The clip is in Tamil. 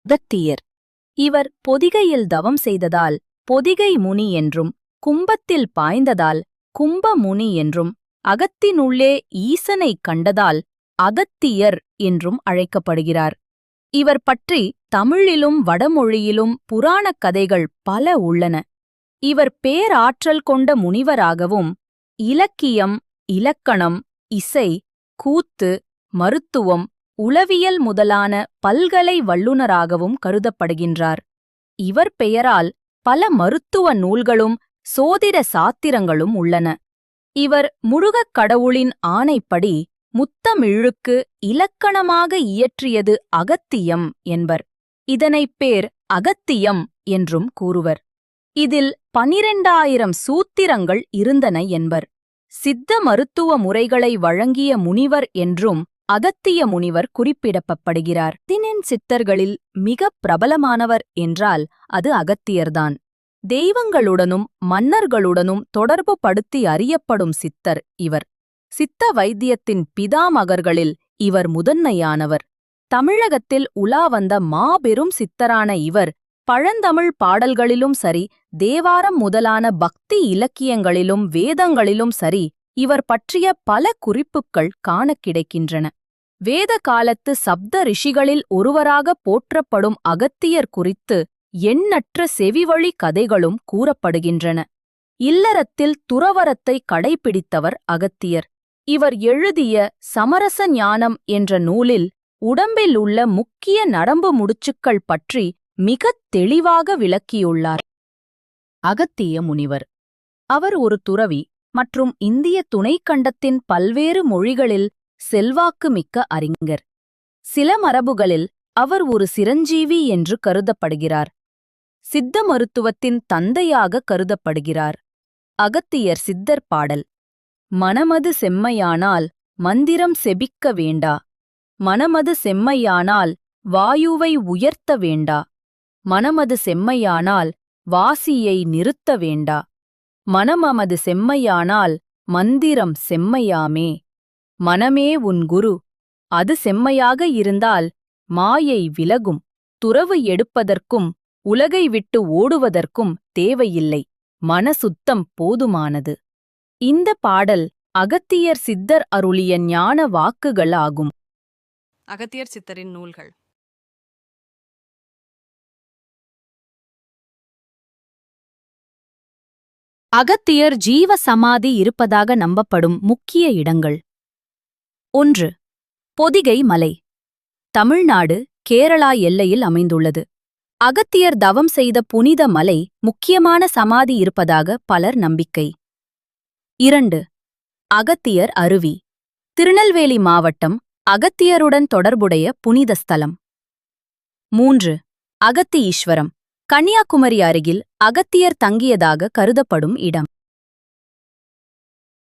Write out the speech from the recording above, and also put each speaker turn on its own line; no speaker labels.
அகத்தியர். இவர் பொதிகையில் தவம் செய்ததால் பொதிகை முனி என்றும், கும்பத்தில் பாய்ந்ததால் கும்ப முனி என்றும், அகத்தினுள்ளே ஈசனைக் கண்டதால் அகத்தியர் என்றும் அழைக்கப்படுகிறார். இவர் பற்றி தமிழிலும் வடமொழியிலும் புராணக் கதைகள் பல உள்ளன. இவர் பேராற்றல் கொண்ட முனிவராகவும், இலக்கியம், இலக்கணம், இசை, கூத்து, மருத்துவம், உளவியல் முதலான பல்கலை வல்லுநராகவும் கருதப்படுகின்றார். இவர் பெயரால் பல மருத்துவ நூல்களும் சோதிட சாத்திரங்களும் உள்ளன. இவர் முருகக் கடவுளின் ஆணைப்படி முத்தமிழுக்கு இலக்கணமாக இயற்றியது அகத்தியம் என்பர். இதனைப் பேர் அகத்தியம் என்றும் கூறுவர். இதில் 12,000 சூத்திரங்கள் இருந்தன என்பர். சித்த மருத்துவ முறைகளை வழங்கிய முனிவர் என்றும் அகத்திய முனிவர் குறிப்பிடப்படுகிறார். சித்தர்களில் மிகப் பிரபலமானவர் என்றால் அது அகத்தியர்தான். தெய்வங்களுடனும் மன்னர்களுடனும் தொடர்பு படுத்தி அறியப்படும் சித்தர் இவர். சித்த வைத்தியத்தின் பிதாமகர்களில் இவர் முதன்மையானவர். தமிழகத்தில் உலா வந்த மாபெரும் சித்தரான இவர் பழந்தமிழ் பாடல்களிலும் சரி, தேவாரம் முதலான பக்தி இலக்கியங்களிலும் வேதங்களிலும் சரி, இவர் பற்றிய பல குறிப்புக்கள் காணக் கிடைக்கின்றன. வேத காலத்து சப்த ரிஷிகளில் ஒருவராக போற்றப்படும் அகத்தியர் குறித்து எண்ணற்ற செவிவழி கதைகளும் கூறப்படுகின்றன. இல்லறத்தில் துறவரத்தை கடைப்பிடித்தவர் அகத்தியர். இவர் எழுதிய சமரச ஞானம் என்ற நூலில் உடம்பில் உள்ள முக்கிய நரம்பு முடிச்சுக்கள் பற்றி மிகத் தெளிவாக விளக்கியுள்ளார். அகத்திய முனிவர். அவர் ஒரு துறவி மற்றும் இந்திய துணைக்கண்டத்தின் பல்வேறு மொழிகளில் செல்வாக்கு மிக்க அறிஞர். சில மரபுகளில் அவர் ஒரு சிரஞ்சீவி என்று கருதப்படுகிறார். சித்த மருத்துவத்தின் தந்தையாக கருதப்படுகிறார். அகத்தியர் சித்தர் பாடல். மனமது செம்மையானால் மந்திரம் செபிக்க வேண்டா. மனமது செம்மையானால் வாயுவை உயர்த்த வேண்டா. மனமது செம்மையானால் வாசியை நிறுத்த வேண்டா. மனமது செம்மையானால் மந்திரம் செம்மையாமே. மனமே உன் குரு. அது செம்மையாக இருந்தால் மாயை விலகும். துறவு எடுப்பதற்கும் உலகை விட்டு ஓடுவதற்கும் தேவையில்லை. மனசுத்தம் போதுமானது. இந்த பாடல் அகத்தியர் சித்தர் அருளிய ஞான வாக்குகள் ஆகும்.
அகத்தியர் சித்தரின் நூல்கள்.
அகத்தியர் ஜீவ சமாதி இருப்பதாக நம்பப்படும் முக்கிய இடங்கள். 1. பொதிகை மலை. தமிழ்நாடு, கேரளா எல்லையில் அமைந்துள்ளது. அகத்தியர் தவம் செய்த புனித மலை, முக்கியமான சமாதி இருப்பதாக பலர் நம்பிக்கை. 2. அகத்தியர் அருவி. திருநெல்வேலி மாவட்டம், அகத்தியருடன் தொடர்புடைய புனித ஸ்தலம். 3. அகத்தி ஈஸ்வரம். கன்னியாகுமரி அருகில் அகத்தியர் தங்கியதாக கருதப்படும் இடம்.